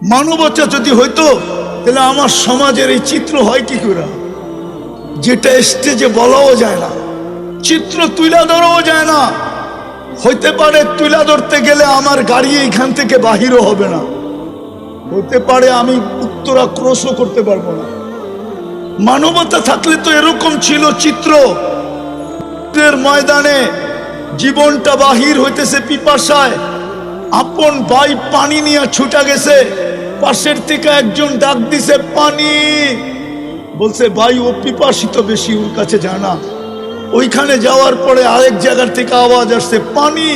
মানবতা যদি হইতো তাহলে আমার সমাজের এই চিত্র হয় কি করে, যেটা স্টেজে বলাও যায় না, চিত্র তুলে ধরাও যায় না। হইতে পারে তুলে ধরতে গেলে আমার গাড়ি এইখান থেকে বাহিরও হবে না, হতে পারে আমি উত্তরা ক্রসও করতে পারবো না। মানবতা থাকলে তো এরকম ছিল চিত্র, ময়দানে জীবনটা বাহির হইতেছে পিপাসায়, আপন ভাই পানি নিয়ে ছুটা গেছে, পাশের থেকে একজন ডাক দিছে পানি, বলছে ভাই ও পিপাসিত বেশি, ওর কাছে জানা। ওইখানে যাওয়ার পরে আরেক জায়গার থেকে আওয়াজ আসছে পানি,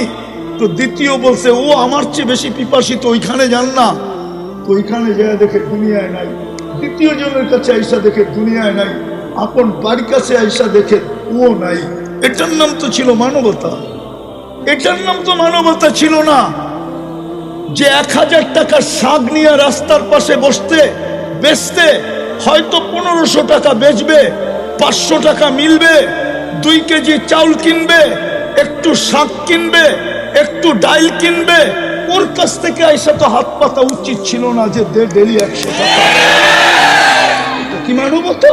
তো দ্বিতীয় বলছে ও আমার চেয়ে বেশি পিপাসিত, ওইখানে যান না। তো ওইখানে যায় দেখে দুনিয়ায় নাই, দ্বিতীয় জনের কাছে আইসা দেখে দুনিয়ায় নাই, আপন বাড়ির কাছে আইসা দেখে ও নাই। এটার নাম তো ছিল মানবতা, এটার নাম তো মানবতা ছিল না। যে 1000 টাকার শাক নিয়ে রাস্তার পাশে বসতে বেচতে হয়তো 1500 টাকা বেচবে, 500 টাকা মিলবে, 2 কেজি চাউল কিনবে, একটু শাক কিনবে, একটু ডাইল কিনবে, ওর কাছ থেকে আইসা তো হাত পাতা উচিত ছিল না যে ডেলি 100 টাকা। কি মানবতা?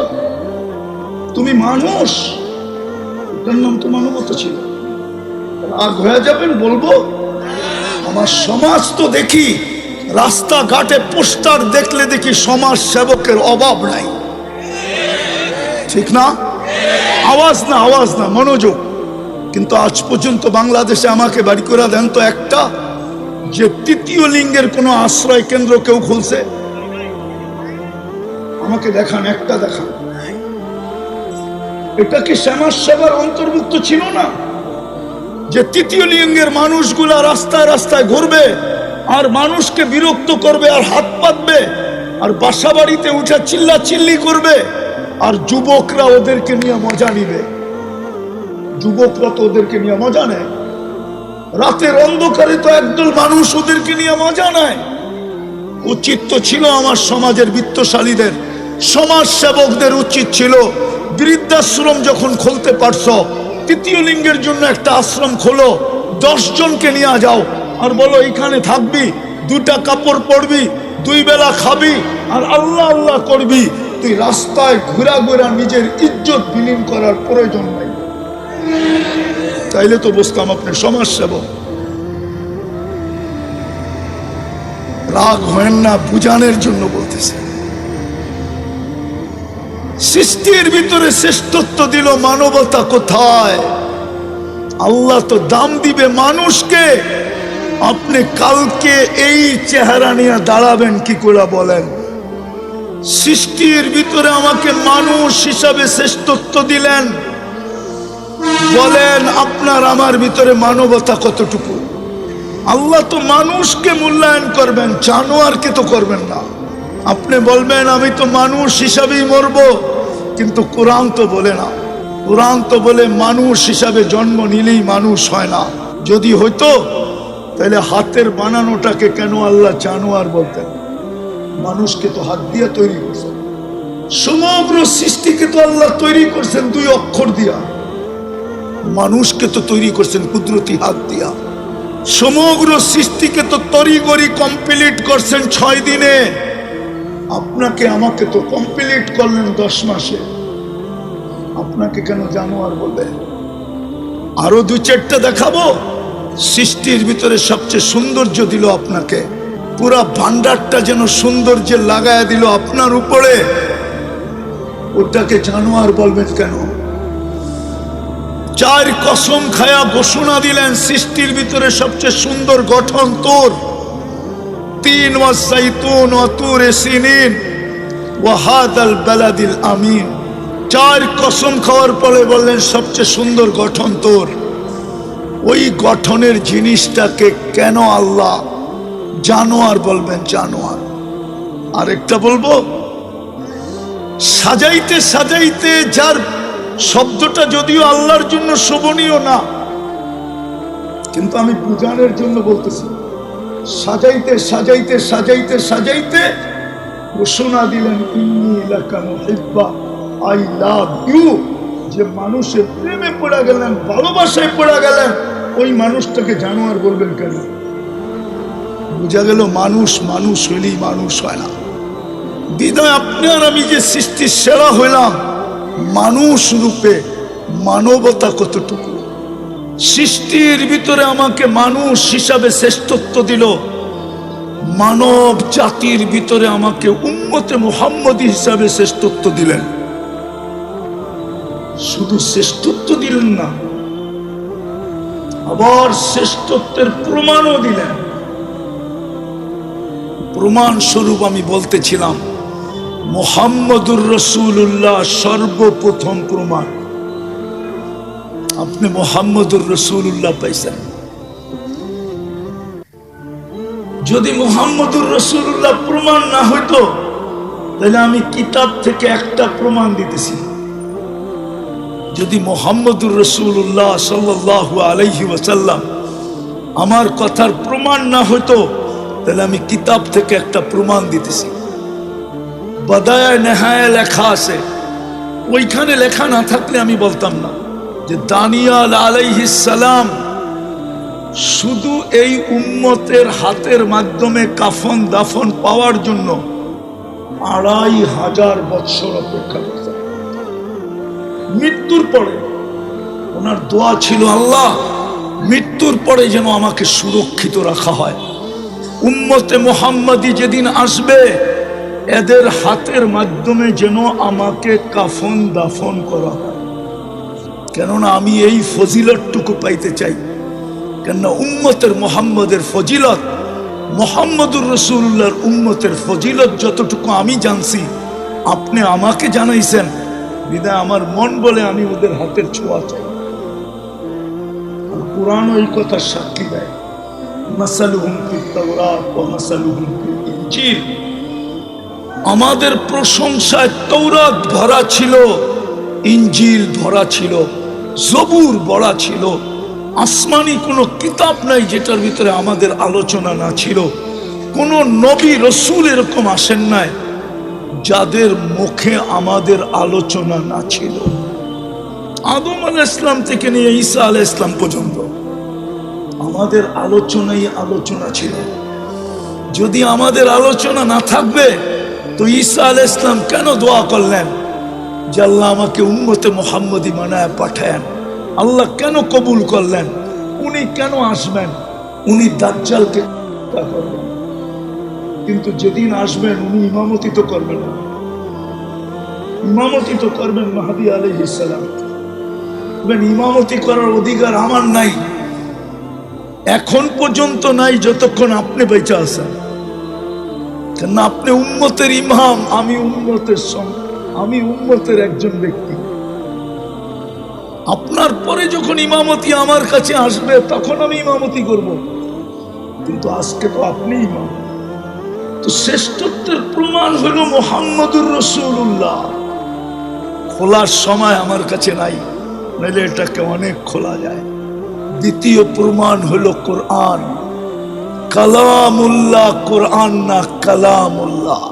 তুমি মানুষ, এটার নাম তো মানবতা ছিল। আগ হয়ে যাবেন বলবো আমার সমাজ তো দেখি রাস্তাঘাটে পোস্টার দেখলে দেখি সমাজ সেবকের অভাব নাই, ঠিক না? আওয়াজ না, আওয়াজ না, মনোযোগ। কিন্তু আজ পর্যন্ত বাংলাদেশে আমাকে বাড়ি করে দেন তো একটা, যে তৃতীয় লিঙ্গের কোন আশ্রয় কেন্দ্র কেউ খুলছে? আমাকে দেখান, একটা দেখান। এটা কি সমাজ সেবার অন্তর্ভুক্ত ছিল না? যে তৃতীয় লিঙ্গের মানুষগুলা রাস্তায় রাস্তায় ঘুরবে আর মানুষকে বিরক্ত করবে আর হাত পাতবে আর বাসা বাড়িতে উঠে চিল্লা চিল্লি করবে, আর যুবকরা ওদেরকে নিয়ে মজা নিবে। যুবকরা তো ওদেরকে নিয়ে মজা নেয়, রাতের অন্ধকারে তো একদল মানুষ ওদেরকে নিয়ে মজা নেয়। উচিত তো ছিল আমার সমাজের বিত্তশালীদের, সমাজ সেবকদের উচিত ছিল বৃদ্ধাশ্রম যখন খুলতে পারছো, তৃতীয় লিঙ্গের জন্য একটা আশ্রম খোলো, 10 জনকে নিয়ে যাও আর বলো এইখানে থাকবি, 2টা কাপড় পরবি, 2 বেলা খাবি আর আল্লাহ আল্লাহ করবি। তুই রাস্তায় ঘুরা ঘুরা নিজের ইজ্জত বিলীন করার প্রয়োজন নাই। তাইলে তো বুঝতাম আপনি সমাজ সেবক। রাগ হয় না, বুঝানোর জন্য বলতেছে। সৃষ্টির ভিতরে শ্রেষ্ঠত্ব দিল, মানবতা কোথায়? আল্লাহ তো দাম দিবে মানুষকে। আপনি কালকে এই চেহারা নিয়ে দাঁড়াবেন কি করে বলেন? সৃষ্টির ভিতরে আমাকে মানুষ হিসাবে শ্রেষ্ঠত্ব দিলেন, বলেন আপনার আমার ভিতরে মানবতা কতটুকু? আল্লাহ তো মানুষকে মূল্যায়ন করবেন, জানোয়ারকে তো করবেন না। আপনি বলবেন আমি তো মানুষ হিসাবেই মরব, কিন্তু কোরআন তো বলে না। কোরআন তো বলে মানুষ হিসাবে জন্ম নিলেই মানুষ হয় না। যদি হইতো তাহলে হাতের বানানোটাকে কেন আল্লাহ জানোয়ার বলতেন? মানুষকে তো হাত দিয়ে তৈরি করছেন, সমগ্র সৃষ্টিকে তো আল্লাহ তৈরি করছেন 2 অক্ষর দিয়া, মানুষকে তো তৈরি করছেন কুদরতি হাত দিয়া। সমগ্র সৃষ্টিকে তো তড়িঘড়ি কমপ্লিট করছেন 6 দিনে, আপনাকে আমাকে তো কমপ্লিট করলেন 10 মাসে। আপনাকে কেন জানোয়ার বলবে? আরো 2-4টা দেখাবো। সৃষ্টির ভিতরে সবচেয়ে সৌন্দর্য দিল আপনাকে, পুরা ভান্ডারটা যেন সৌন্দর্যে লাগায় দিল আপনার উপরে, ওটাকে জানোয়ার বলবেন কেন? 4 কসম খায়া ঘোষণা দিলেন সৃষ্টির ভিতরে সবচেয়ে সুন্দর গঠন তোর। 3 ওয়াসাইতুন ওয়া তুরে সিনিন ওয়া হাদাল বালাদিল আমিন। 4 কসম খাওয়ার পরে বললেন সবচেয়ে সুন্দর গঠন তোর। ওই গঠনের জিনিসটাকে কেন আল্লাহ জানোয়ার বলবেন? জানোয়ার। আরেকটা বলবো, সাজাইতে সাজাইতে, যার শব্দটা যদিও আল্লাহর জন্য শোভনীয় না, কিন্তু আমি বুঝানোর জন্য বলতেছি, সাজাইতে সাজাইতে সাজাইতে সাজাইতে ঘোষণা দিলেন ইন্নী লাকা মুহিব্বা, আই লাভ ইউ। যে মানুষের প্রেমে পড়ে গেলেন, ভালোবাসায় পড়ে গেলেন, ওই মানুষটাকে জানোয়ার বলবেন কেন? বোঝা গেল মানুষ মানুষ হইলেই মানুষ হয় না। বিদায় আপনি আর আমি যে সৃষ্টির সেরা হইলাম মানুষ রূপে, মানবতা কতটুকু। সৃষ্টির ভিতরে আমাকে মানুষ হিসাবে শ্রেষ্ঠত্ব দিল, মানব জাতির ভিতরে আমাকে উম্মতে মুহাম্মদী হিসাবে শ্রেষ্ঠত্ব দিলেন। শুধু শ্রেষ্ঠত্ব দিলেন না, আবার শ্রেষ্ঠত্বের প্রমাণও দিলেন। প্রমাণ স্বরূপ আমি বলতেছিলাম মুহাম্মদুর রাসূলুল্লাহ সর্বপ্রথম প্রমাণ। আপনি মুহাম্মদুর রাসূলুল্লাহ পাইছেন। যদি মুহাম্মদুর রাসূলুল্লাহ প্রমাণ না হইতো তাহলে আমি কিতাব থেকে একটা প্রমাণ দিতেছি। যদি মুহাম্মদুর রাসূলুল্লাহ সাল্লাল্লাহু আলাইহি ওয়াসাল্লাম আমার কথার প্রমাণ না হইতো তাহলে আমি কিতাব থেকে একটা প্রমাণ দিতেছি। বাদায়ে নেহায়ে লেখা আছে, ওইখানে লেখা না থাকলে আমি বলতাম না যে দানিয়াল আলাইহিস সালাম শুধু এই উম্মতের হাতের মাধ্যমে কাফন দাফন পাওয়ার জন্য 2500 বছর অপেক্ষা করতেন। মৃত্যুর পরে ওনার দোয়া ছিল, আল্লাহ মৃত্যুর পরে যেন আমাকে সুরক্ষিত রাখা হয়। উম্মতে মুহাম্মাদি যেদিন আসবে এদের হাতের মাধ্যমে যেন আমাকে কাফন দাফন করা হয়, কেননা আমি এই ফজিলতটুকু পাইতে চাই। কেননা উম্মতের মুহাম্মদের ফজিলত, মুহাম্মদুর রাসূলুল্লাহর উম্মতের ফজিলত যতটুকু আমি জানছি আপনি আমাকে জানাইছেন, বিদায় আমার মন বলে আমি ওদের হাতের ছোঁয়া চাই। কুরআন এই কথা সাক্ষী দেয়, মাসালুহুম ফিত তাওরাত ওয়া মাসালুহুম ফিল ইনজিল। আমাদের প্রশংসায় তৌরাত ভরা ছিল, ইনজিল ভরা ছিল, জবুর ভরা ছিল। আসমানি কোনো কিতাব নাই যেটার ভিতরে আমাদের আলোচনা না ছিল। কোন নবী রসুল এরকম আসেন নাই যাদের মুখে আমাদের আলোচনা না ছিল। আদম আলাইহিস সালাম থেকে নিয়ে ঈসা আলাইহিস সালাম পর্যন্ত আমাদের আলোচনাই আলোচনা ছিল। যদি আমাদের আলোচনা না থাকবে তো ঈসা আলাইহিস সালাম কেন দোয়া করলেন যে আল্লাহ আমাকে উম্মতে মুহাম্মদী বানায় পাঠায়েন? আল্লাহ কেন কবুল করলেন? উনি কেন আসবেন? উনি দাজ্জালকে করবেন, কিন্তু যেদিন আসবেন উনি ইমামতি তো করবেন না। ইমামতি তো করবেন মাহদী আলাইহিস সালাম। ইমামতি করার অধিকার আমার নাই, এখন পর্যন্ত নাই যতক্ষণ আপনি বেঁচে আছেন। কেন আপনি উম্মতের ইমাম, আমি উম্মতের একজন ব্যক্তি। আপনার পরে যখন ইমামতি আমার কাছে আসবে তখন আমি ইমামতি করব, কিন্তু আজকে তো আপনি ইমাম। তো শ্রেষ্ঠত্বের প্রমাণ হলো মুহাম্মদুর রাসূলুল্লাহ। খোলার সময় আমার কাছে নাই, নাহলে এটাকে অনেক খোলা যায়। দ্বিতীয় প্রমাণ হলো কোরআন, কালামুল্লাহ। কোরআন না কালামুল্লাহ,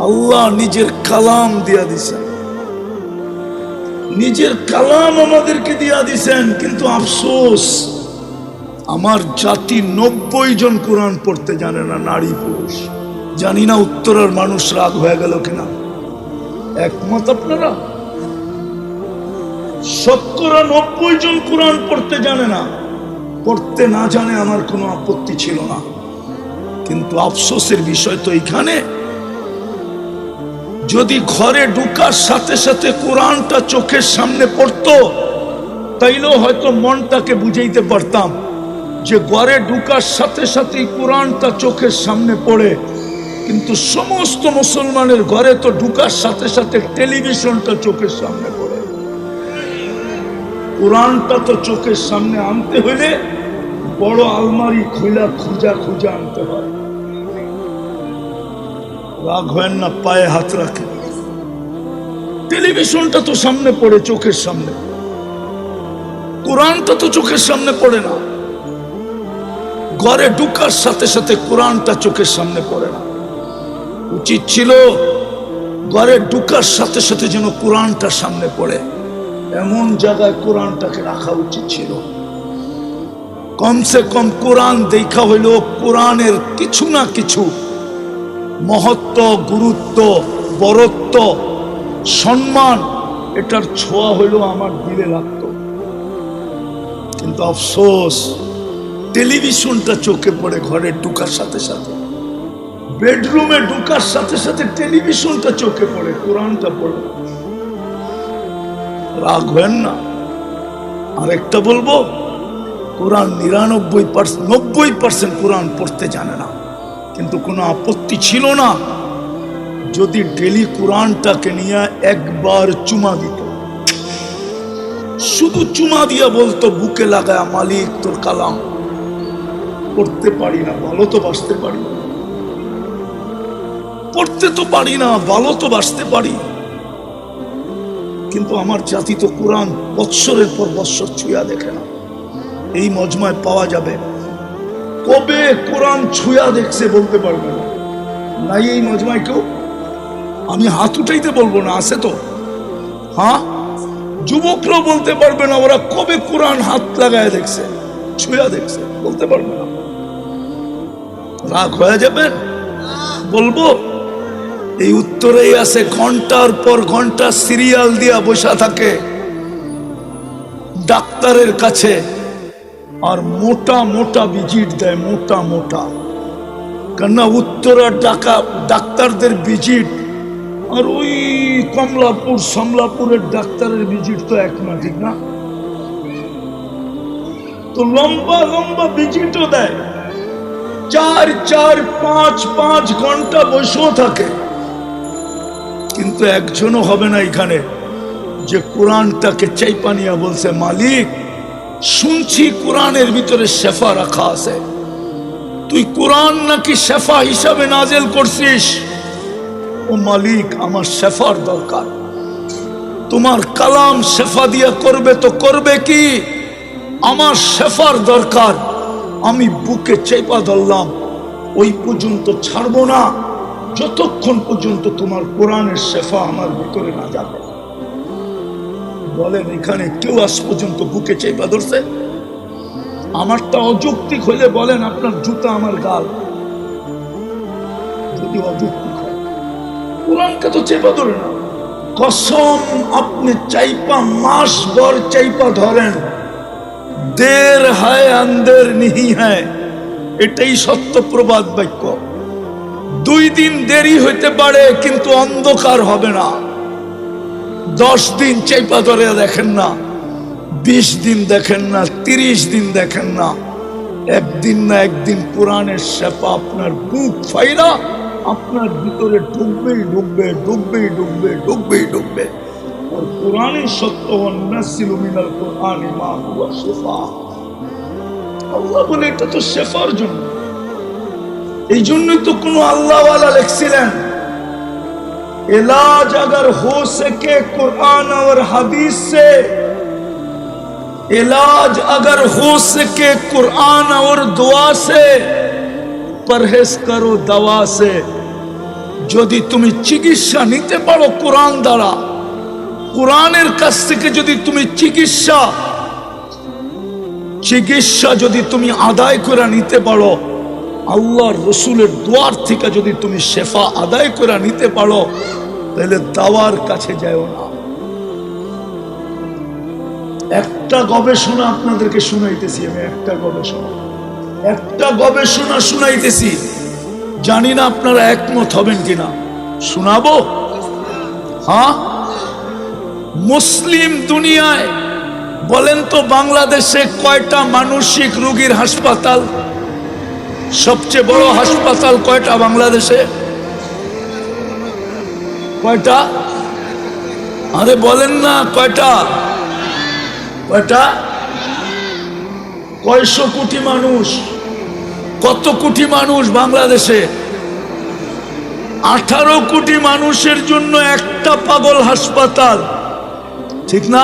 আল্লাহ নিজের কালাম দিয়া দিছেন, নিজের কালাম আমাদেরকে দিয়া দিছেন। কিন্তু আফসোস আমার জাতি 90 জন কোরআন পড়তে জানে না, নারী পুরুষ। জানি না উত্তরের মানুষ রাগ হয়ে গেল কিনা, একমত আপনারা? 90 জন কোরআন পড়তে জানে না। পড়তে না জানে আমার কোনো আপত্তি ছিল না, কিন্তু আফসোসের বিষয় তো এইখানে, যদি ঘরে ঢুকার সাথে সাথে কোরআনটা চোখের সামনে পড়তো তাইলেও হয়তো মনটাকে বুঝাইতে পারতাম যে ঘরে ঢুকার সাথে সাথে কোরআনটা চোখের সামনে পড়ে। কিন্তু সমস্ত মুসলমানের ঘরে তো ঢুকার সাথে সাথে টেলিভিশনটা চোখের সামনে পড়ে। কোরআনটা তো চোখের সামনে আনতে হলে বড় আলমারি খুঁজা খুঁজা আনতে হয়। রাগ হয় না, পায়ে হাত রাখে। টেলিভিশনটা তো সামনে পড়ে, চোখের সামনে। কোরআনটা তো চোখের সামনে পড়ে না। ঘরে ঢুকার সাথে সাথে কোরআনটা চোখের সামনে পড়ে না। উচিত ছিল ঘরে ঢুকার সাথে সাথে যেন কোরআনটা সামনে পড়ে, এমন জায়গায় কোরআনটাকে রাখা উচিত ছিল। কমসে কম কোরআন দেখা হইল কোরআনের কিছু না কিছু মহত্ব, গুরুত্ব, বরত্ব, সম্মান, এটার ছোঁয়া হইল আমার দিলে লাগত। কিন্তু আফসোস, টেলিভিশনটা চোখে পড়ে ঘরে ঢুকার সাথে সাথে, বেডরুমে ঢুকার সাথে সাথে টেলিভিশনটা চোখে পড়ে, কোরআনটা পড়ে। রাগ হেন না। আরেকটা বলবো, কোরআন 90% কোরআন পড়তে জানে না, কিন্তু কোনো আপত্তি ছিল না যদি ডেলি কোরআনটাকে নিয়ে একবার চুমা দিত, শুধু চুমা দিয়া বলতো বুকে লাগায়, মালিক তোর কালাম পড়তে পারি না, ভালো তো বাসতে পারি, পড়তে তো পারি না, ভালো তো বাসতে পারি, কিন্তু আমার জাতি তো কোরআন বৎসরের পর বৎসর ছুঁয়া দেখে না। এই মজমায় পাওয়া যাবে কবে কোরআন ছুঁয়া দেখছে বলতে পারবে না, নাই এই মজমায় কেউ। আমি হাত উঠাইতে বলবো না, আছে তো? হ্যাঁ, যুবকরাও বলতে পারবে না ওরা কবে কোরআন হাত লাগায় দেখছে, ছুঁয়া দেখছে, বলতে পারবে না। রাগ হয়ে যাবেন? বলবো এই উত্তরেই আছে, ঘন্টার পর ঘন্টা সিরিয়াল দিয়া বসা থাকে ডাক্তারের কাছে, আর মোটা মোটা ভিজিট দেয়, মোটা মোটা। কেননা উত্তরা ডাক্তারদের ভিজিট আর ওই কমলাপুর সমলাপুরের ডাক্তারের ভিজিট তো এক না, ঠিক না? তো লম্বা লম্বা ভিজিটও দেয়, 4-5 ঘন্টা বসেও থাকে, কিন্তু একজনও হবে না এখানে যে কোরআনটাকে চাইপা নিয়া বলছে, মালিক শুনছি কোরআনের ভিতরে শেফা রাখা আছে, তুই কোরআন নাকি শেফা হিসাবে নাজেল করছিস। ও মালিক, আমার শেফার দরকার, তোমার কালাম শেফা দিয়া করবে তো করবে কি, আমার শেফার দরকার। আমি বুকে চেপা ধরলাম, ওই পর্যন্ত ছাড়বো না যতক্ষণ পর্যন্ত তোমার কোরআনের শেফা আমার ভিতরে না যাবে। বলেন এখানে কেউ আজ পর্যন্ত বুকে চেপা ধরছে? আমারটা অযৌক্তিক হইলে বলেন আপনার জুতা আমার গাল, যদি অযৌক্তিক হয়। কোরআনকে তো চেপা ধরে না। কসম, আপনি চাইপা মাস ভর চাইপা ধরেন, দের হায় আন্দের নিহি হ্যায়, এটাই সত্য প্রবাদ বাক্য। 2 দিন দেরি হইতে পারে কিন্তু অন্ধকার হবে না। 10 দিন চাইপা ধরে দেখেন না, 20 দিন দেখেন না, 30 দিন দেখেন না, একদিন না একদিন কোরআনের শেফা আপনার বুক ফাইরা আপনার ভিতরে ডুববেই ডুববে, ডুববেই ডুববে, ডুববেই ডুববে। আর কোরআনের সত্য নাসিলু মিনাল কোরআনি মা হুয়া শিফা। আল্লাহ বলে এটা তো শেফার জন্য। এই জন্যই তো কোন আল্লাহওয়ালা লিখছিলেন, इलाज अगर हो सके कुरान और हदीस से, इलाज अगर हो सके कुरान और दुआ से, परहेज करो दवा से। যদি তুমি চিকিৎসা নিতে পারো কোরআন দ্বারা, কোরআনের কাছ থেকে যদি তুমি চিকিৎসা যদি তুমি আদায় করে নিতে পারো, আল্লাহর রসুলের দোয়ার থেকে যদি তুমি শেফা আদায় করে নিতে পারো, তাহলে দাওয়ার কাছে যাও না। একটা গবেষণা আপনাদেরকে শুনাইতেছি, আমি একটা গবেষণা শুনাইতেছি, জানি না আপনারা একমত হবেন কিনা। শোনাবো? হ্যাঁ, মুসলিম দুনিয়ায় বলেন তো বাংলাদেশে কয়টা মানসিক রোগীর হাসপাতাল? সবচেয়ে বড় হাসপাতাল কয়টা বাংলাদেশে? কয়টা? আরে বলেন না কয়টা? কয়শো কোটি মানুষ? কত কোটি মানুষ বাংলাদেশে? 18 কোটি মানুষের জন্য একটা পাগল হাসপাতাল, ঠিক না?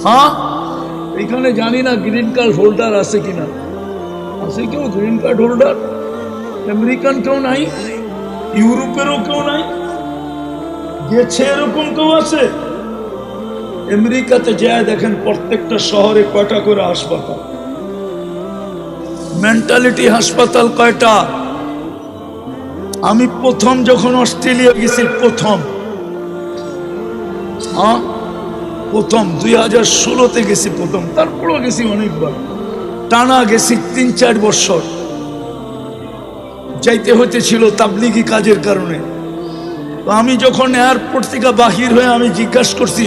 হ্যাঁ, এখানে জানি না গ্রিন কার্ড হোল্ডার আছে কিনা। আছে কেউ গ্রিন কার্ড হোল্ডার? আমেরিকান কেউ নাই, ইউরোপেরও কেউ নাই, গেছে এরকম কেউ আছে? আমেরিকাতে যায় দেখেন প্রত্যেকটা শহরে কয়টা করে হাসপাতাল, মেন্টালিটি হাসপাতাল কয়টা? আমি প্রথম যখন অস্ট্রেলিয়া গেছি, প্রথম 2016-তে গেছি প্রথম, তারপরও গেছি অনেকবার, টানা গেছি 3-4 বছর। যাইতে হইতেছিল তাবলিগি কাজের কারণে। তো আমি যখন এয়ারপোর্ট থেকে বাহির হয়ে আমি জিজ্ঞাসা করছি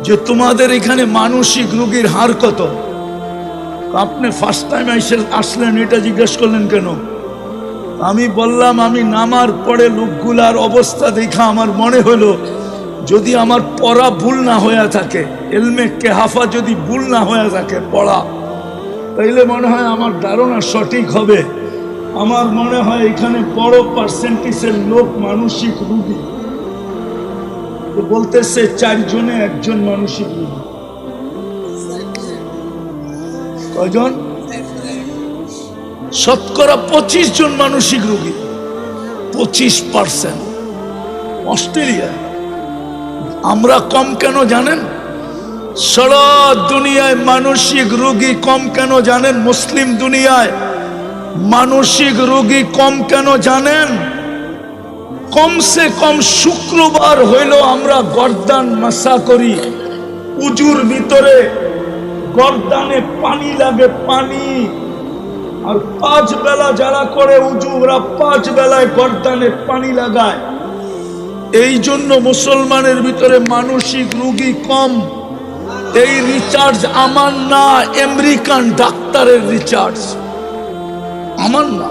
যে তোমাদের এখানে মানসিক রোগীর হার কত? আপনি ফার্স্ট টাইম আসলেন, এটা জিজ্ঞাসা করলেন কেন? আমি বললাম আমি নামার পরে লোকগুলার অবস্থা দেখা আমার মনে হলো যদি আমার পড়া ভুল না হয়ে থাকে, এলমে কেহাফা যদি ভুল না হয়ে থাকে পড়া, তাইলে মনে হয় আমার ধারণা সঠিক হবে। আমার মনে হয় এখানে বড় পার্সেন্টেজের লোক মানসিক রোগী। বলতেছে 4 জনে 1 জন মানসিক রোগী। কয়জন? শতকরা 25 জন মানসিক রোগী, 25%। অস্ট্রেলিয়া আমরা কম কেন জানেন? সারা দুনিয়ায় মানসিক রোগী কম কেন জানেন? মুসলিম দুনিয়ায় মানসিক রোগী কম কেন জানেন? কমসে কম শুক্রবার হইল আমরা গর্দান মাসা করি, উজুর ভিতরে গর্দানে পানি লাগে, পানি। আর 5 বেলা যারা করে উজু, ওরা 5 বেলায় গর্দানে পানি লাগায়। এই জন্য মুসলমানের ভিতরে মানসিক রোগী কম। এই রিচার্জ আমার না, আমেরিকান ডাক্তারের রিচার্জ, আমার না।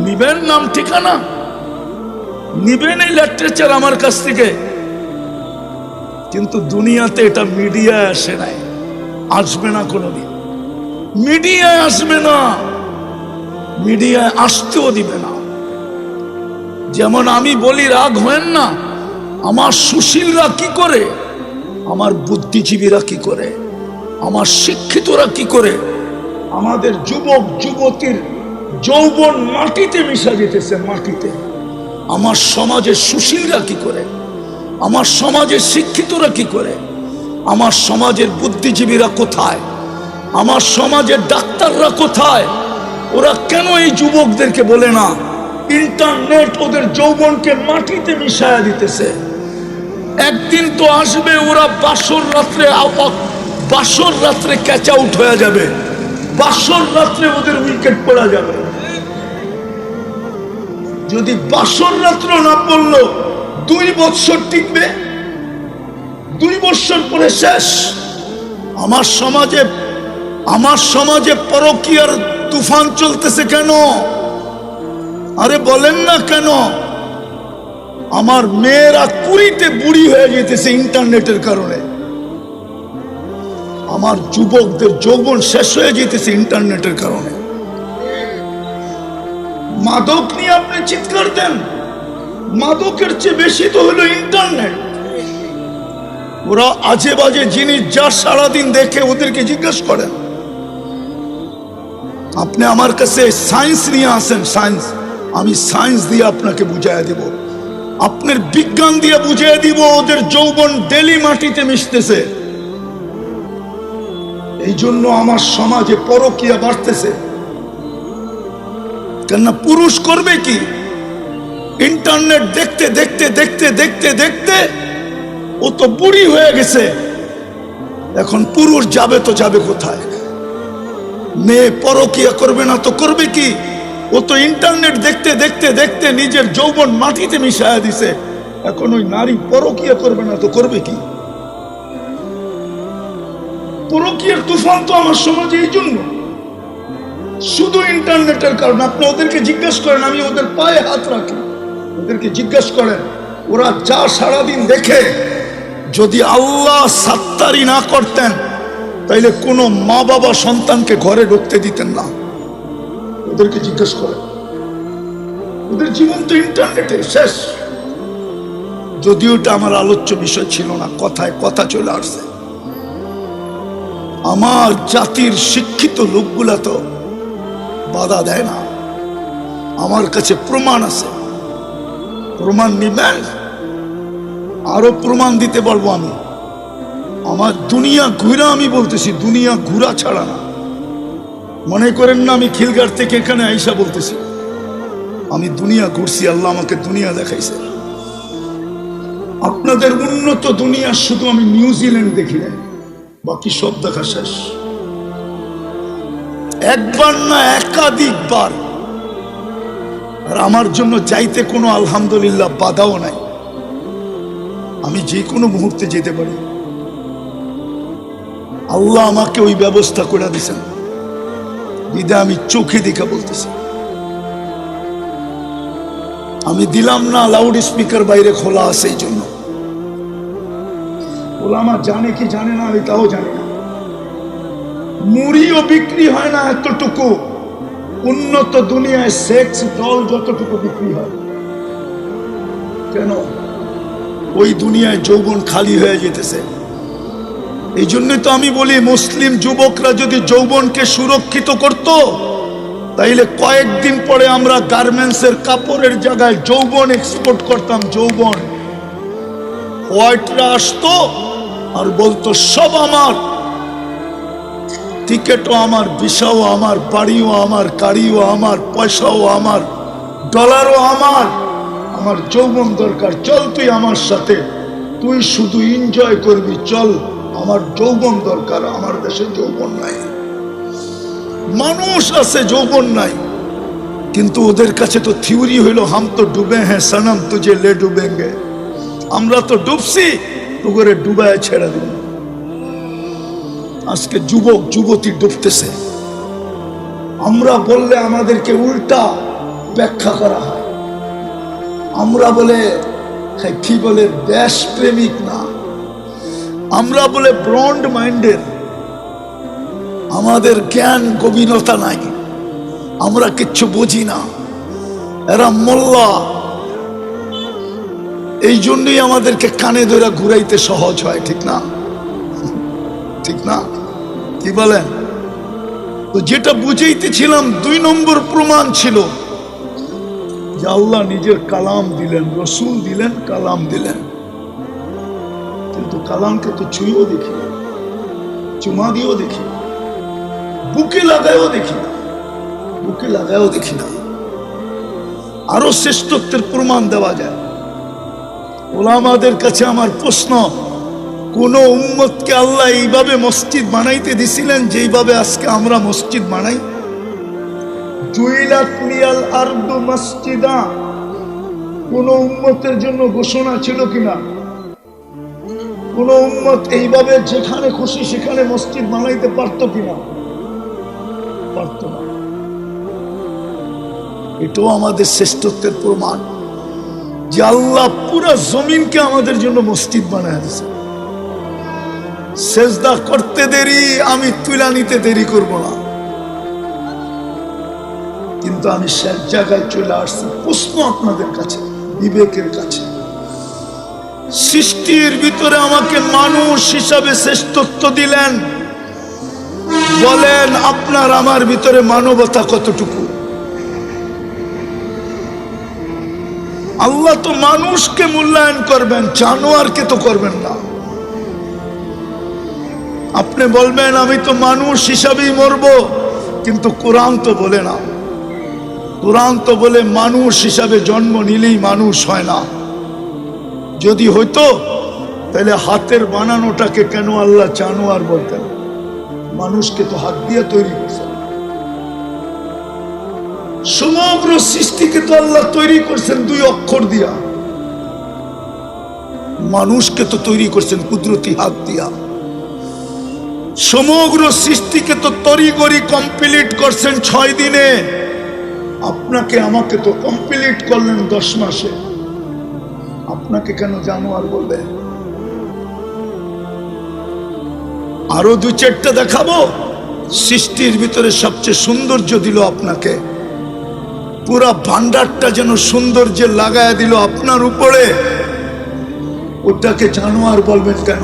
নিবেন নাম ঠিকানা, নিবেন এই লিটারেচার আমার কাছ থেকে। কিন্তু দুনিয়াতে এটা মিডিয়ায় আসে নাই, আসবে না কোনোদিন। মিডিয়ায় আসবে না, মিডিয়ায় আসতেও দিবে না। যেমন আমি বলি রাগ হয়েন না, আমার সুশীলরা কি করে, আমার বুদ্ধিজীবীরা কি করে, আমার শিক্ষিতরা কি করে, আমাদের যুবক যুবতীর যৌবন মাটিতে মিশা যেতেছে, মাটিতে। আমার সমাজের সুশীলরা কি করে, আমার সমাজের শিক্ষিতরা কি করে, আমার সমাজের বুদ্ধিজীবীরা কোথায়, আমার সমাজের ডাক্তাররা কোথায়? ওরা কেন এই যুবকদেরকে বলে না ইন্টারনেট ওদের যৌবনকে মাটিতে মিশায়া দিতেছে? একদিন তো আসবে ওরা বাসর রাত্রে ক্যাচ আউট হয়ে যাবে, বাসর রাত্রে ওদের উইকেট পড়া যাবে। যদি বাসর রাত্র না পড়লো 2 বছর টিকবে, 2 বছর পরে শেষ। আমার সমাজে পরকীয়ার তুফান চলতেছে কেন? আরে বলেন না কেন? আমার মেয়েরা 20-তে বুড়ি হয়ে যেতেছে ইন্টারনেটের কারণে। আমার যুবকদের যৌবন শেষ হয়ে যেতেছে ইন্টারনেটের কারণে। মাদক নিয়ে আপনি চিৎকার দেন, মাদকের চেয়ে বেশি তো হলো ইন্টারনেট। ওরা আজে বাজে জিনিস যা সারাদিন দেখে, ওদেরকে জিজ্ঞাসা করেন। আপনি আমার কাছে সায়েন্স নিয়ে আসেন, সায়েন্স, আমি সায়েন্স দিয়ে আপনাকে বুঝাইয়া দিব, আপনার বিজ্ঞান দিয়ে বুঝিয়ে দিব। ওদের যৌবন ডেলি মাটিতে মিশতেছে। এই জন্য আমার সমাজে পরকীয়া বাড়তেছে। কেননা পুরুষ করবে কি? ইন্টারনেট দেখতে দেখতে দেখতে দেখতে দেখতে ও তো বুড়ি হয়ে গেছে। এখন পুরুষ যাবে তো যাবে কোথায়? মেয়ে পরকীয়া করবে না তো করবে কি? ও তো ইন্টারনেট দেখতে দেখতে দেখতে নিজের যৌবন মাটিতে মিশায়া দিছে। এখন ওই নারী পরকীয়া করবে না তো করবে কি? পরকীয়ার তুফান তো আমার সমাজে এই জন্য, শুধু ইন্টারনেটের কারণে। আপনি ওদেরকে জিজ্ঞাসা করেন, আমি ওদের পায়ে হাত রাখি, ওদেরকে জিজ্ঞাসা করেন, ওরা যা সারাদিন দেখে, যদি আল্লাহ সাত্তারি না করতেন তাইলে কোনো মা বাবা সন্তানকে ঘরে ঢুকতে দিতেন না। ওদেরকে জিজ্ঞেস করেন, ওদের জীবন তো ইন্টারনেটে শেষ। যদিও এটা আমার আলোচ্য বিষয় ছিল না, কথায় কথা চলে আসছে। আমার জাতির শিক্ষিত লোকগুলা তো বাধা দেয় না। আমার কাছে প্রমাণ আছে, প্রমাণ নিবেন, আরো প্রমাণ দিতে পারবো আমি। আমার দুনিয়া ঘুরা, আমি বলতেছি দুনিয়া ঘুরা ছাড়া না। মনে করেন না আমি খিলগার থেকে এখানে আইসা বলতেছি। আমি দুনিয়া ঘুরছি, আল্লাহ আমাকে দুনিয়া দেখাইছে। আপনাদের উন্নত দুনিয়া শুধু আমি নিউজিল্যান্ড দেখি নাই, বাকি সব দেখা শেষ। একবার না একাধিকবার। আর আমার জন্য যাইতে কোনো আলহামদুলিল্লাহ বাধাও নাই, আমি যে কোনো মুহূর্তে যেতে পারি। আল্লাহ আমাকে ওই ব্যবস্থা করে দিয়েছেন, বিদায় আমি চোখে দেখা বলতেছি। আমি দিলাম না লাউড স্পিকার বাইরে খোলা আছে, এই জন্য। ওলামা জানে কি জানে না আমি তাও জানি না। মুড়িও বিক্রি হয় না এতটুকু, উন্নত দুনিয়ায় সেক্স ডল যতটুকু বিক্রি হয়। কেন? ওই দুনিয়ায় যৌবন খালি হয়ে যেতেছে। এই জন্যই তো আমি বলি, মুসলিম যুবকরা যদি যৌবনকে সুরক্ষিত করত, তাইলে কয়েকদিন পরে আমরা গার্মেন্টসের কাপড়ের জায়গায় যৌবন এক্সপোর্ট করতাম। যৌবন হোয়াইটরা আসতো আর বলতো সব আমার, টিকেটও আমার, ভিসাও আমার, বাড়িও আমার, গাড়িও আমার, পয়সাও আমার, ডলারও আমার। আমার যৌবন দরকার, চল তুই আমার সাথে, তুই শুধু এনজয় করবি, চল। আমার যৌবন দরকার। আমার দেশে যৌবন নাই, মানুষ আছে যৌবন নাই, কিন্তু ওদের কাছে তো থিওরি হইল হাম তো ডুবে হ্যাঁ সনম তুঝে লে ডুবেঙ্গে। আমরা তো ডুবছি, তো করে ডুবায় ছেড়ে দিল। আজকে যুবক যুবতী ডুবতেছে, আমরা বললে আমাদেরকে উল্টা ব্যাখ্যা করা হয়। আমরা বলে কি বলে দেশপ্রেমিক না, আমরা বলে ব্রন্ড মাইন্ডের, আমাদের জ্ঞান গভীরতা নাই, আমরা কিচ্ছু বুঝি না। এরা মোল্লা, এই জন্যই আমাদেরকে কানে ধরে ঘুরাইতে সহজ হয়, ঠিক না? ঠিক না? কি বলেন? তো যেটা বুঝাইতেছিলাম, 2 নম্বর প্রমাণ ছিল যে আল্লাহ নিজের কালাম দিলেন, রসুল দিলেন, কালাম দিলেন। কিন্তু কালামকে তো ছুঁয়েও দেখি না, চুমা দিয়েও দেখি না, বুকে লাগায়ও দেখি না, বুকে লাগায়ও দেখি না। আরো শ্রেষ্ঠত্বের প্রমাণ দেওয়া যায়। ওলামাদের কাছে আমার প্রশ্ন, কোন উম্মতকে আল্লাহ এইভাবে মসজিদ বানাইতে দিছিলেন যেইভাবে আজকে আমরা মসজিদ বানাই? জুইলাত লিয়াল আরদু মসজিদা, কোন উম্মতের জন্য ঘোষণা ছিল কিনা? কোন উম্মত এইভাবে যেখানে খুশি সেখানে মসজিদ বানাইতে পারতো কিনা? পারতো না। এটাও আমাদের শ্রেষ্ঠত্বের প্রমাণ যে আল্লাহ পুরা জমিনকে আমাদের জন্য মসজিদ বানায় দিয়েছে। সেজদা করতে দেরি, আমি তুলা নিতে দেরি করব না, কিন্তু আমি শেষ জায়গায় চলে আসছি। প্রশ্ন আপনাদের কাছে, বিবেকের কাছে, সৃষ্টির ভিতরে আমাকে মানুষ হিসাবে শ্রেষ্ঠত্ব দিলেন, বলেন আপনার আমার ভিতরে মানবতা কতটুকু? আল্লাহ তো মানুষকে মূল্যায়ন করবেন, জানোয়ারকে তো করবেন না। আপনি বলবেন আমি তো মানুষ হিসাবেই মরব, কিন্তু কোরআন তো বলে না। কোরআন তো বলে মানুষ হিসাবে জন্ম নিলেই মানুষ হয় না। যদি হইতো তাহলে হাতের বানানোটাকে কেন আল্লাহ জানোয়ার বলতেন? মানুষকে তো হাত দিয়ে তৈরি করছেন। সমগ্র সৃষ্টিকে তো আল্লাহ তৈরি করছেন 2 অক্ষর দিয়া, মানুষকে তো তৈরি করছেন কুদরতি হাত দিয়া। সমগ্র সৃষ্টিকে তো তড়িঘড়ি কমপ্লিট করছেন 6 দিনে, আপনাকে আমাকে তো কমপ্লিট করলেন 10 মাসে। আপনাকে কেন জানোয়ার বলবে? আরো 2-4টা দেখাবো। সৃষ্টির ভিতরে সবচেয়ে সৌন্দর্য দিল আপনাকে, পুরা ভান্ডারটা যেন সৌন্দর্যে লাগায় দিল আপনার উপরে, ওটাকে জানোয়ার বলবেন কেন?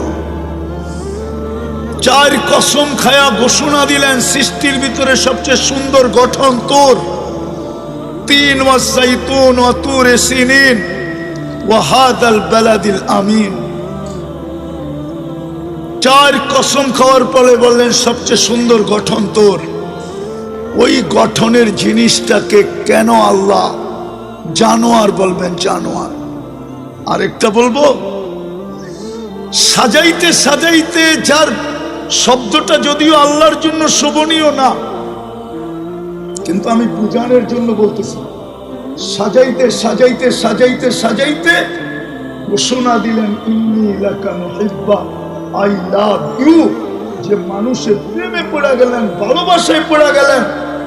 4 কসম খায়া ঘোষণা দিলেন সৃষ্টির ভিতরে সবচেয়ে সুন্দর গঠন তোর। 3 ওয়াসাইতুন ওয়া তুরে সিনিন ওয়া হাদাল বালাদিল আমিন। 4 কসম খাওয়ার পরে বললেন সবচেয়ে সুন্দর গঠন তোর। ওই গঠনের জিনিসটাকে কেন আল্লাহ জানোয়ার বলবেন? জানোয়ার। আরেকটা বলবো, সাজাইতে সাজাইতে, যার শব্দটা যদিও আল্লাহর জন্য শোভনীয় না, কিন্তু আমি বুঝানোর জন্য বলতেছি, সাজাইতে সাজাইতে সাজাইতে সাজাইতে ঘোষণা দিলেন ইন্নী লাকা মুহিব্বা, আই লাভ ইউ। যে মানুষের প্রেমে পড়ে গেলেন, ভালোবাসায় পড়ে গেলেন,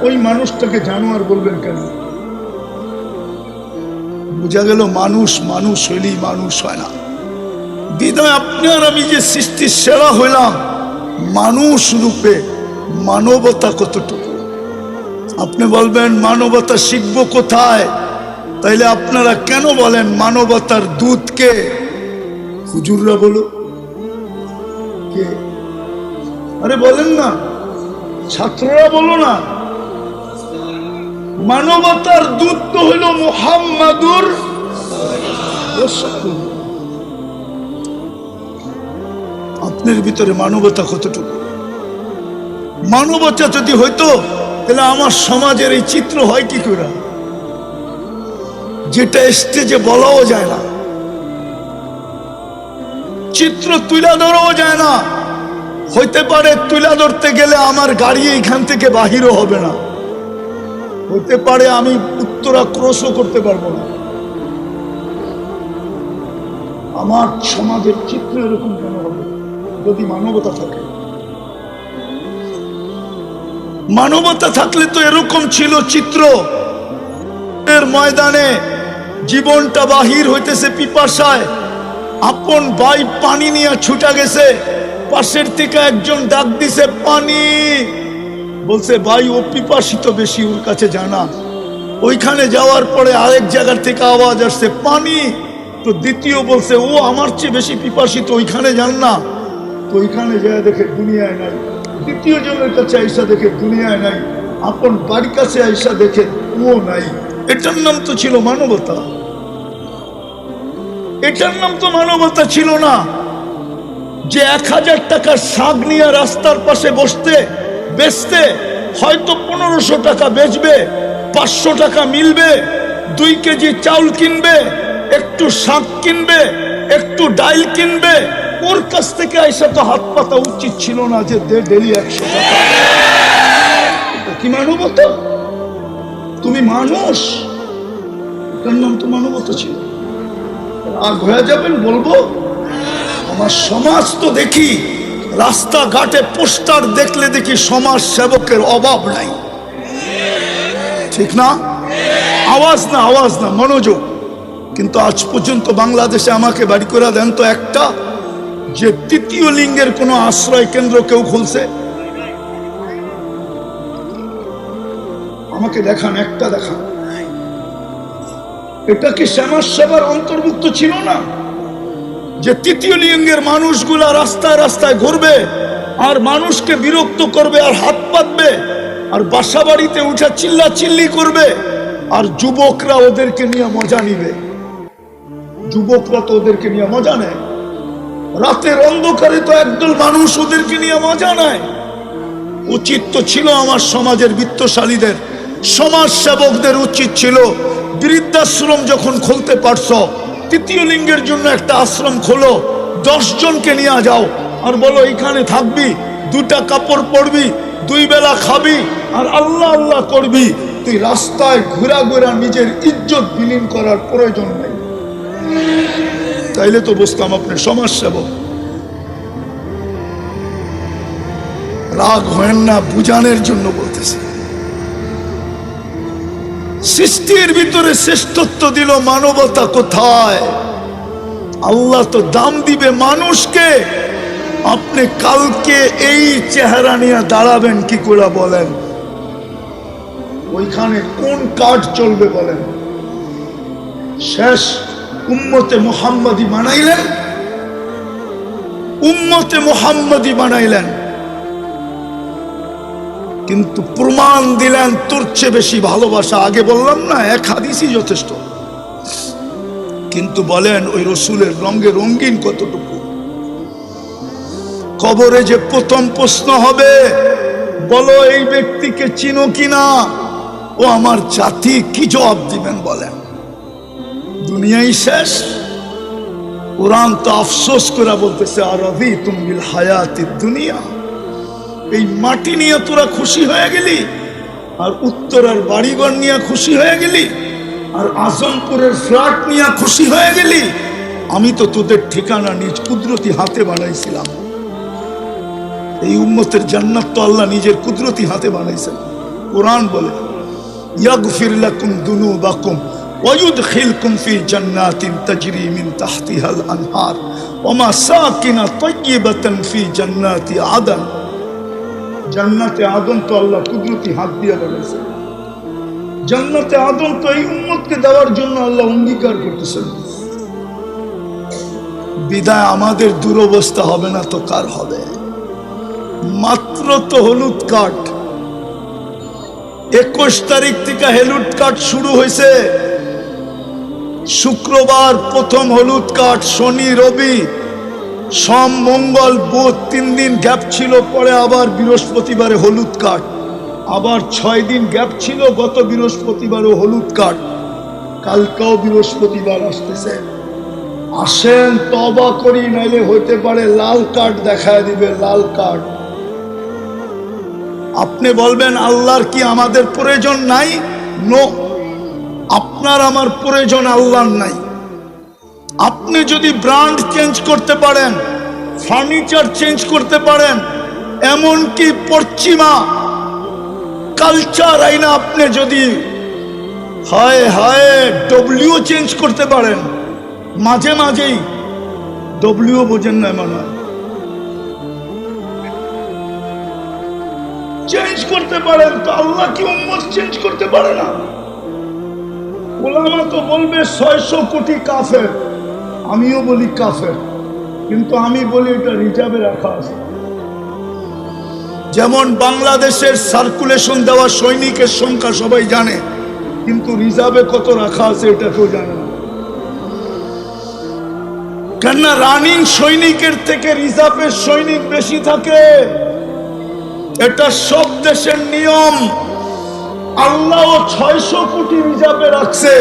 ওই মানুষটাকে জানোয়ার বলবেন কেন? বোঝা গেল মানুষ মানুষ হইলেই মানুষ হয় না। বিদায় আপনার আমি যে সৃষ্টির সেরা হইলাম, মানুষ রূপে মানবতা কতটুকু? আপনি বলবেন মানবতা শিখবো কোথায়? তাইলে আপনারা কেন বলেন মানবতার দূত কে? হুজুররা বলো কে? আরে বলেন না, ছাত্ররা বলো না। মানবতার দূত তো হইল মুহাম্মাদুর রাসূলুল্লাহ। আপনার ভিতরে মানবতা কতটুকু? মানবতা যদি হইতো তাহলে আমার সমাজের এই চিত্র হয় কি করে, যেটা স্টেজে বলাও যায় না, চিত্র তুলে ধরাও যায় না। হইতে পারে তুলে ধরতে গেলে আমার গাড়ি এইখান থেকে বাহিরও হবে না, হইতে পারে আমি উত্তরা ক্রসও করতে পারবো না। আমার সমাজের চিত্র এরকম কেন হবে যদি মানবতা থাকে? মানবতা থাকলে তো এরকম ছিল চিত্র। এর ময়দানে জীবনটা বাহির হইতেছে পিপাসায়, আপন ভাই পানি নিয়ে ছুটা গেছে, পাশের থেকে একজন ডাক দিছে পানি। বলছে ভাই ও পিপাসিত বেশি, ওর কাছে জানা। ওইখানে যাওয়ার পরে আরেক জায়গার থেকে আওয়াজ আসছে পানি। তো দ্বিতীয় বলছে ও আমার চেয়ে বেশি পিপাসিত, ওইখানে যান না। তো ওইখানে যায় দেখে দুনিয়ায় নাই। দ্বিতীয় জনের কাছে আইসা দেখে দুনিয়ায় নাই। আপন বাড়ির কাছে আইসা দেখে ও নাই। এটার নাম তো ছিল মানবতা? এটার নাম তো মানবতা ছিল না। যে 1000 টাকার শাক নিয়ে রাস্তার পাশে বসতে বেচতে হয়তো 1500 টাকা বেচবে, 500 টাকা মিলবে, 2 কেজি চাউল কিনবে, একটু শাক কিনবে, একটু ডাইল কিনবে, ওর কাছ থেকে আইসা তো হাত পাতা উচিত ছিল না যে দে ডেলি 100 টাকা। এটা কি মানবতা? তুমি মানুষ, এটার নাম তো মানবতা ছিল। আর হয়ে যাবেন বলবো আমার সমাজ তো দেখি রাস্তাঘাটে পোস্টার দেখলে দেখি সমাজ সেবকের অভাব নাই, ঠিক না? আওয়াজ না, আওয়াজ না, মনোযোগ। কিন্তু আজ পর্যন্ত বাংলাদেশে আমাকে বাড়ি করে দেন তো একটা, যে তৃতীয় লিঙ্গের কোনো আশ্রয় কেন্দ্র কেউ খুলছে? আমাকে দেখান, একটা দেখান। এটা কি সমাজ সেবার অন্তর্ভুক্ত ছিল না? যে তৃতীয় লিঙ্গের মানুষগুলা রাস্তায় রাস্তায় ঘুরবে আর মানুষকে বিরক্ত করবে আর হাত পাতবে আর বাসা বাড়িতে উঠে চিল্লা চিল্লি করবে, আর যুবকরা ওদেরকে নিয়ে মজা নিবে। যুবকরা তো ওদেরকে নিয়ে মজা নেয়, রাতের অন্ধকারে তো একদল মানুষ ওদেরকে নিয়ে মজা নেয়। উচিত তো ছিল আমার সমাজের বিত্তশালীদের, সমাজ সেবকদের উচিত ছিল বৃদ্ধাশ্রম যখন খুলতে পারছো, তৃতীয় লিঙ্গের জন্য একটা আশ্রম খোলো, 10 জনকে নিয়ে যাও আর বলো এইখানে থাকবি, 2টা কাপড় পরবি, 2 বেলা খাবি আর আল্লাহ আল্লাহ করবি। তুই রাস্তায় ঘোরা ঘোরা নিজের ইজ্জত বিলীন করার প্রয়োজন নেই। তাইলে তো বুঝতাম আপনি সমাজ সেবক। রাগ হয় না, বুঝানোর জন্য বলতেছি। সৃষ্টির ভিতরে শ্রেষ্ঠত্ব দিল, মানবতা কোথায়? আল্লাহ তো দাম দিবে মানুষকে। আপনি কালকে এই চেহারা নিয়ে দাঁড়াবেন কি করে বলেন? ওইখানে কোন কাজ চলবে বলেন? শেষ উম্মতে মুহাম্মাদি বানাইলেন, উম্মতে মুহাম্মাদি বানাইলেন, কিন্তু প্রমাণ দিলেন তোর চেয়ে বেশি ভালোবাসা। আগে বললাম না, 1 হাদিসই যথেষ্ট। কিন্তু বলেন ওই রসুলের রঙে রঙিন কতটুকু? কবরে যে প্রথম প্রশ্ন হবে, বলো এই ব্যক্তিকে চিনো কিনা? ও আমার জাতি কি জবাব দিবেন বলেন? দুনিয়াই শেষ। কোরআন তো আফসোস করে বলতেছে, আরাদিতুম বিল হায়াতিদ দুনিয়া, এই মাটি নিয়ে তোরা খুশি হয়ে গেলি, আর উত্তরার বাড়িঘর নিয়ে খুশি হয়ে গেলি, আর আজমপুরের ফ্ল্যাট নিয়ে খুশি হয়ে গেলি। আমি তো তোদের ঠিকানা নিজ কুদরতি হাতে বানাইছিলাম। এই উম্মতের জান্নাত তো আল্লাহ নিজের কুদরতি হাতে বানাইছেন। কোরআন বলে, ইয়াগফির লাকুম যুনুবাকুম ওয়া ইউদখিলকুম ফি জান্নাতিন তাজরি মিন তাহতিহাল আনহার ওয়া মাসাকিন তাইয়্যিবাতান ফি জান্নাতি আদন। জান্নাতে আদম তো আল্লাহ কুদরতি হাত দিয়ে বানাইছেন। জান্নাতে আদম তো এই উম্মতকে দেওয়ার জন্য আল্লাহ অঙ্গীকার করতেছেন। বিদায় আমাদের দুরবস্থা হবে না তো কার হবে? মাত্র তো হলুদ কার্ড, 21 তারিখ থেকে হলুদ কার্ড শুরু হয়েছে। শুক্রবার প্রথম হলুদ কার্ড, শনি রবি সোম মঙ্গল বুধ 3 দিন গ্যাপ ছিল, পরে আবার বৃহস্পতিবারে হলুদ কার্ড, আবার 6 দিন গ্যাপ ছিল, গত বৃহস্পতিবারও হলুদ কার্ড, কালকেও বৃহস্পতিবার আসতেছে। আসেন তওবা করি, নাইলে হইতে পারে লাল কার্ড দেখায় দিবে, লাল কার্ড। আপনি বলবেন আল্লাহর কি আমাদের প্রয়োজন নাই? নো, আপনার আমার প্রয়োজন আল্লাহর নাই। আপনি যদি ব্র্যান্ড চেঞ্জ করতে পারেন, ফার্নিচার চেঞ্জ করতে পারেন, এমনকি পশ্চিমা কালচার আইনা আপনি যদি হায় হায় ডব্লিউ চেঞ্জ করতে পারেন, মাঝে মাঝেই ডব্লিউ বোঝেন না মনে হয়, চেঞ্জ করতে পারেন, তো আল্লাহ কি উম্মত চেঞ্জ করতে পারে না? ওলামা তো বলবে 600 কোটি কাফের, আমিও বলি কাফের, কিন্তু আমি বলি এটা রিজার্ভে রাখা আছে। যেমন বাংলাদেশের সার্কুলেশন দেওয়া সৈনিকের সংখ্যা সবাই জানে, কিন্তু রিজার্ভে কত রাখা আছে এটা কেউ জানে না। কেননা রানিং সৈনিকের থেকে রিজার্ভের সৈনিক বেশি থাকে, এটা সব দেশের নিয়ম। আল্লাহ 600 কোটি রিজার্ভে রাখছে,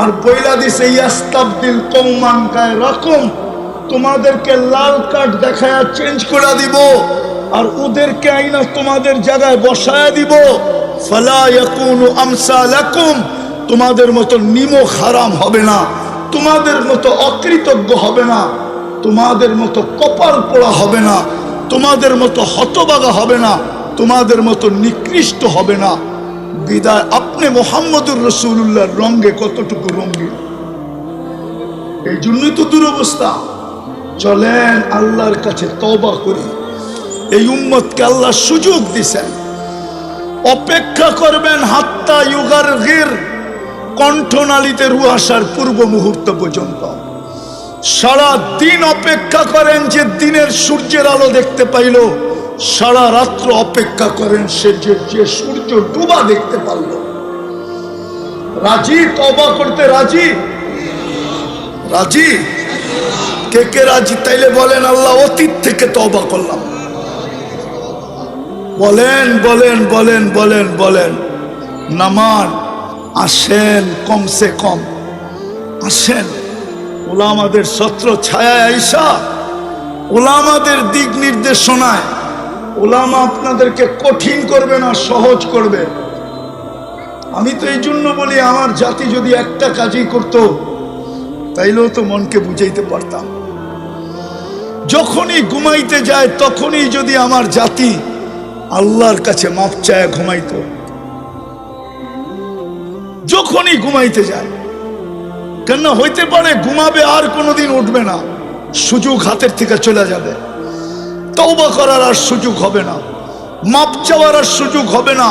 আর বইলা দিছে ইয়াস্তাবদিল কওমান গায়রাকুম, তোমাদেরকে লাল কার্ড দেখায়া চেঞ্জ করে দিব, আর ওদেরকে আইনা তোমাদের জায়গায় বসায় দিব। ফালা ইয়াকুনু আমসালাকুম, তোমাদের মতো নিমক হারাম হবে না, তোমাদের মতো অকৃতজ্ঞ হবে না, তোমাদের মতো কপাল পোড়া হবে না, তোমাদের মতো হতবাগা হবে না, তোমাদের মতো নিকৃষ্ট হবে না। বিদায় আপনি মুহাম্মদুর রাসূলুল্লাহর রঙে কতটুকু রঙিন, এই জন্যই তো দুরবস্থা। চলেন আল্লাহর কাছে তওবা করি। এই উম্মতকে আল্লাহ সুযোগ দিছেন, অপেক্ষা করবেন হাত্তা ইউগারগির, কণ্ঠনালীতে রূহ আসার পূর্ব মুহূর্ত পর্যন্ত সারা দিন অপেক্ষা করেন, যে দিনের সূর্যের আলো দেখতে পাইল। সারা রাত্র অপেক্ষা করেন সে যে সূর্য ডুবা দেখতে পারল। রাজি? তওবা করতে রাজি? রাজি? কে কে রাজি? তাইলে বলেন আল্লাহ অতীত থেকে তওবা করলাম। বলেন বলেন বলেন বলেন বলেন। নামান আসেন, কমসে কম আসেন। ওলামাদের ছত্র ছায়া আইসা ওলামাদের দিক নির্দেশনায় ওলামা আপনাদেরকে কঠিন করবে না, সহজ করবে। আমি তো এই জন্য বলি, আমার জাতি যদি একটা কাজই করত তাইলেও তো মনকে বুঝাইতে পারতাম। যখনই ঘুমাইতে যায় তখনই যদি আমার জাতি আল্লাহর কাছে মাপ চায় ঘুমাইতো, যখনই ঘুমাইতে যায়। কেন হইতে পারে ঘুমাবে আর কোনোদিন উঠবে না, সুযোগ হাতের থেকে চলে যাবে, তওবা করার আর সুযোগ হবে না, মাপ চাওয়ার আর সুযোগ হবে না।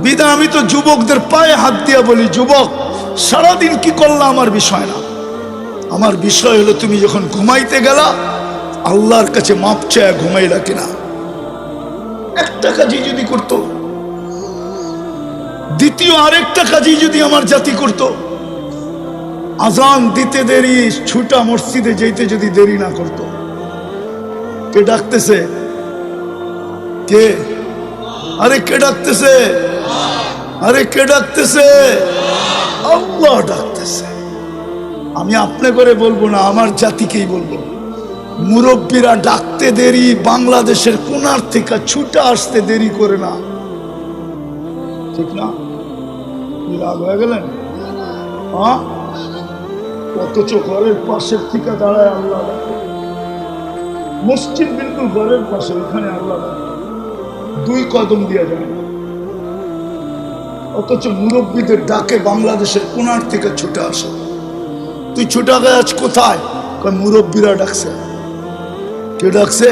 বিধায় আমি তো যুবকদের পায়ে হাত দিয়া বলি, যুবক সারাদিন কি করলা আমার বিষয় না, আমার বিষয় হলো তুমি যখন ঘুমাইতে গেলা আল্লাহর কাছে মাপ চায় ঘুমাইলা কিনা। একটা কাজই যদি করত, দ্বিতীয় আরেকটা কাজই যদি আমার জাতি করত, আজান দিতে দেরি, ছুটা মসজিদে যেতে যদি দেরি না করত। কে ডাকতেছে? কে? আরে কে ডাকতেছে? আরে কে ডাকতেছে? আল্লাহ ডাকতেছে। আমি আপনি করে বলবো না, আমার জাতিকেই বলবো। মুরব্বীরা ডাকতে দেরি, বাংলাদেশের কোনার থেকে ছুটে আসতে দেরি করে না, ঠিক না? রাগ হয়ে গেলেন? হ্যাঁ, অথচ ঘরের পাশের থেকে দাঁড়ায় আল্লাহ ডাকে। মসজিদ বিলকুল ঘরের পাশে, ওখানে আল্লাহ ডাকে, 2 কদম দিয়ে যায়। অথচ মুরব্বীদের ডাকে বাংলাদেশের কোনার থেকে ছুটে আসে। তুই ছুটে গেছ আজ কোথায়? মুরব্বীরা ডাকছে। কে ডাকছে?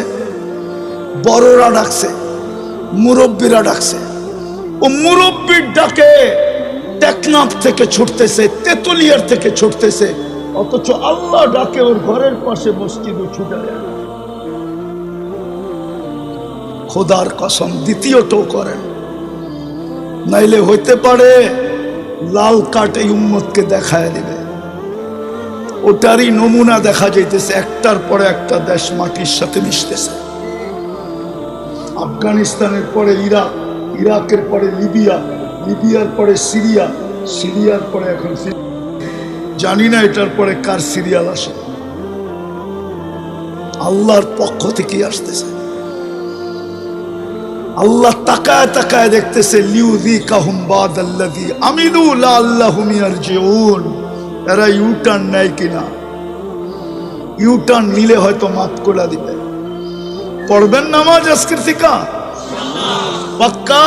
বড়রা ডাকছে, মুরব্বীরা ডাকছে। ও মুরব্বীর ডাকে টেকনাফ থেকে ছুটতেছে, তেতুলিয়ার থেকে ছুটতেছে, অথচ আল্লাহ ডাকে ওর ঘরের পাশে মসজিদে ছুটে যায়। খোদার কসম, দ্বিতীয়টাও করেন, নাইলে হইতে পারে লাল কার্ড এই উম্মতকে দেখায় দিবে। ওটারই নমুনা দেখা যাইতেছে, একটার পরে একটা দেশ মাটির সাথে মিশতেছে। আফগানিস্তানের পরে ইরাক, ইরাকের পরে লিবিয়া, লিবিয়ার পরে সিরিয়া, সিরিয়ার পরে এখন জানি না এটার পরে কার সিরিয়াল আসে। আল্লাহর পক্ষ থেকেই আসতেছে। আল্লাহ তাকায় তাকায় দেখতেছে, লিউযিকাহুম বাদাল্লাযী আমিলু লাআল্লাহুম ইয়ারজিউন। এরা ইউটার্ন নেয় কিনা? ইউটার্ন নিলে হয়তো মাফ করে দিবে। পড়বেন নামাজ আজকের থেকে পাক্কা?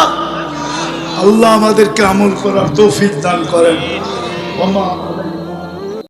আল্লাহ আমাদেরকে আমল করার তৌফিক দান করেন।